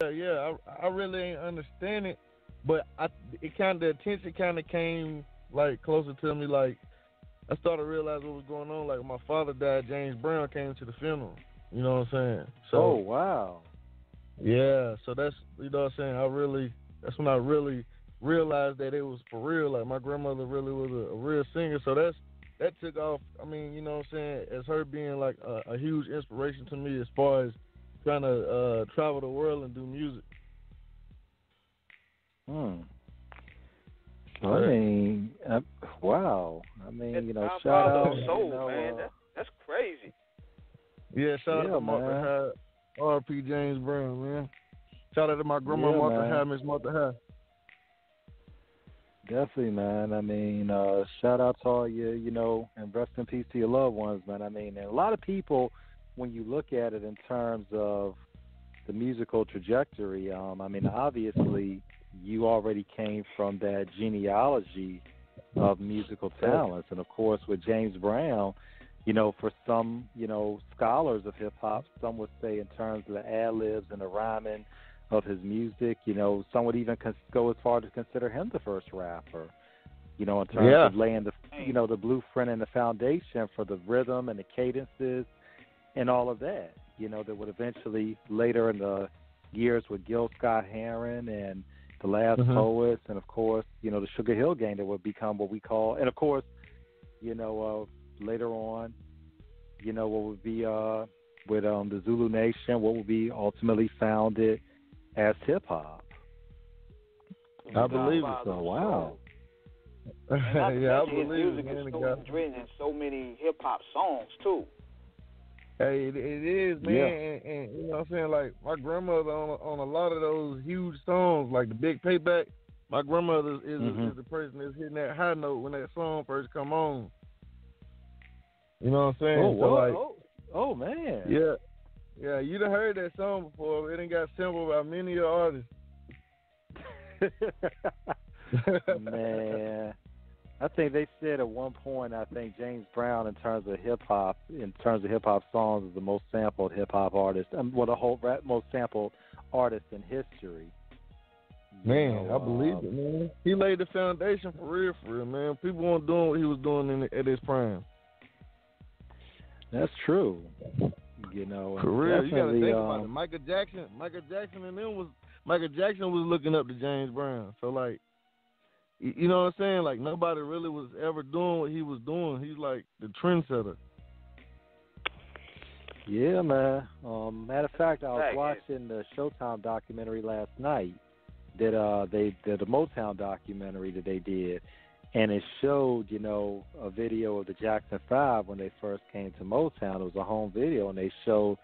I really ain't understand it, but the attention kind of came like closer to me. Like I started realizing what was going on. Like my father died, James Brown came to the funeral. You know what I'm saying? Oh, So wow. yeah, so that's what I'm saying. That's when I really realized that it was for real. Like my grandmother really was a real singer. So that took off. I mean, you know what I'm saying, as her being like a huge inspiration to me as far as trying to travel the world and do music. Hmm. So, I Right. mean, wow. I That's mean, the shout godfather of out, soul, man. That's crazy. Yeah, shout out to yeah, Martha man. Hyde, R.P. James Brown, man. Shout out to my grandma Yeah, Martha man. Hyde, Miss Martha Hyde. Definitely, man. I mean, shout out to all you, and rest in peace to your loved ones, man. I mean, and a lot of people, when you look at it in terms of the musical trajectory, I mean, obviously, you already came from that genealogy of musical talents. And, of course, with James Brown, for some, scholars of hip-hop, some would say in terms of the ad-libs and the rhyming of his music, some would even go as far to consider him the first rapper, in terms Yeah. of laying the blueprint and the foundation for the rhythm and the cadences and all of that, that would eventually later in the years with Gil Scott-Heron and the Last Poets and, of course, the Sugar Hill Gang that would become what we call, and, of course, later on, what would be with the Zulu Nation, what would be ultimately founded as hip-hop. I believe it. So, wow. And not to Yeah, I mention his believe it, music is man. so written in so many hip hop songs too. Hey, it is, man, Yeah. and you know what I'm saying. Like my grandmother on a lot of those huge songs, like the Big Payback. My grandmother is the person that's hitting that high note when that song first come on. You know what I'm saying? Oh, So what? like, Oh, man. yeah, you done heard that song before. It ain't got sampled by many artists. Man, I think they said at one point, I think James Brown, in terms of hip hop songs, is the most sampled hip hop artist. Most sampled artist in history. Man, I believe it, man. He laid the foundation for real, man. People weren't doing what he was doing at his prime. That's true. For real, you got to think about it. Michael Jackson was looking up to James Brown. So like, you know what I'm saying? Like nobody really was ever doing what he was doing. He's like the trendsetter. Yeah, man. Matter of fact, I was watching the Showtime documentary last night. They did a Motown documentary that they did, and it showed, a video of the Jackson 5 when they first came to Motown. It was a home video, and they showed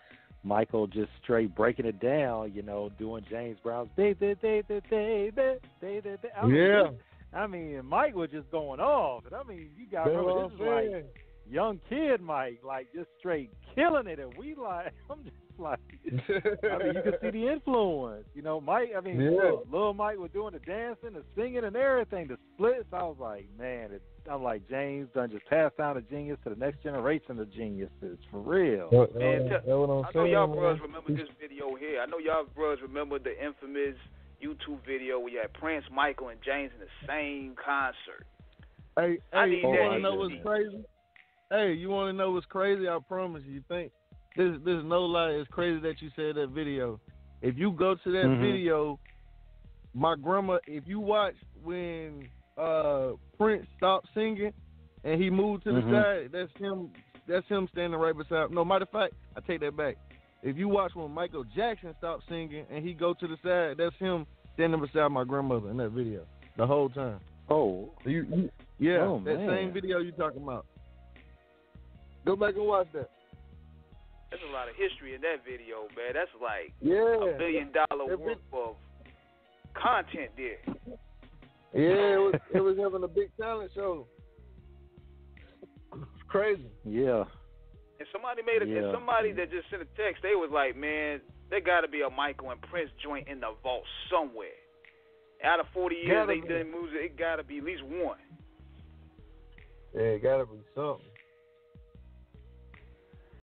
Michael just straight breaking it down, doing James Brown's they. I mean, Mike was just going off. And I mean, you got to remember, this is like young kid Mike, like just straight killing it. And we like, I'm just like, I mean, you can see the influence. Mike, I mean, little Mike was doing the dancing, the singing, and everything, the splits. I was like, man, I'm like, James done just passed down the genius to the next generation of geniuses, for real. Man, I know y'all bros remember this video here. I know y'all bros remember the infamous YouTube video where you had Prince, Michael, and James in the same concert. Hey, you want to know what's crazy? Hey, you want to know what's crazy? I promise you. Think this is no lie. It's crazy that you said that video. If you go to that video, my grandma. If you watch when Prince stopped singing and he moved to the side, that's him. That's him standing right beside. No, matter of fact, I take that back. If you watch when Michael Jackson stopped singing and he go to the side, that's him standing beside my grandmother in that video the whole time. Oh, that same video you talking about. Go back and watch that. There's a lot of history in that video, man. That's like $1 $1 billion worth of content there. Yeah, it was having a big talent show. It's crazy. Yeah. And somebody and somebody that just sent a text, they was like, man, there got to be a Michael and Prince joint in the vault somewhere. Out of 40 years they did music, it got to be at least one. Yeah, it got to be something.